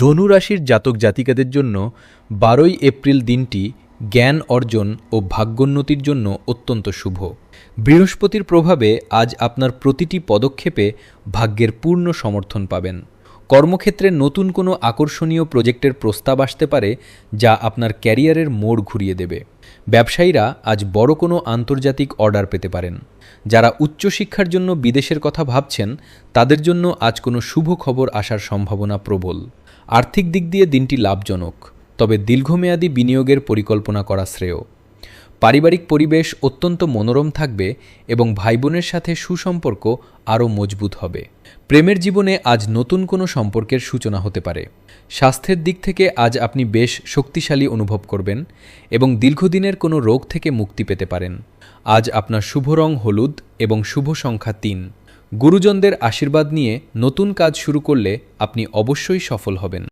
ধনু রাশির জাতক জাতিকাদের জন্য 12ই এপ্রিল দিনটি জ্ঞান অর্জন ও ভাগ্যোন্নতির জন্য অত্যন্ত শুভ। বৃহস্পতির প্রভাবে আজ আপনার প্রতিটি পদক্ষেপে ভাগ্যের পূর্ণ সমর্থন পাবেন। কর্মক্ষেত্রে নতুন কোনো আকর্ষণীয় প্রজেক্টের প্রস্তাব আসতে পারে, যা আপনার ক্যারিয়ারের মোড় ঘুরিয়ে দেবে। ব্যবসায়ীরা আজ বড় কোনো আন্তর্জাতিক অর্ডার পেতে পারেন। যারা উচ্চশিক্ষার জন্য বিদেশের কথা ভাবছেন, তাদের জন্য আজ কোনো শুভ খবর আসার সম্ভাবনা প্রবল। আর্থিক দিক দিয়ে দিনটি লাভজনক, তবে দীর্ঘমেয়াদী বিনিয়োগের পরিকল্পনা করা শ্রেয়। পারিবারিক পরিবেশ অত্যন্ত মনোরম থাকবে এবং ভাইবোনের সাথে সুসম্পর্ক আরও মজবুত হবে। প্রেমের জীবনে আজ নতুন কোনো সম্পর্কের সূচনা হতে পারে। স্বাস্থ্যের দিক থেকে আজ আপনি বেশ শক্তিশালী অনুভব করবেন এবং দীর্ঘদিনের কোনো রোগ থেকে মুক্তি পেতে পারেন। আজ আপনার শুভ রং হলুদ এবং শুভ সংখ্যা 3। গুরুজনদের আশীর্বাদ নিয়ে নতুন কাজ শুরু করলে আপনি অবশ্যই সফল হবেন।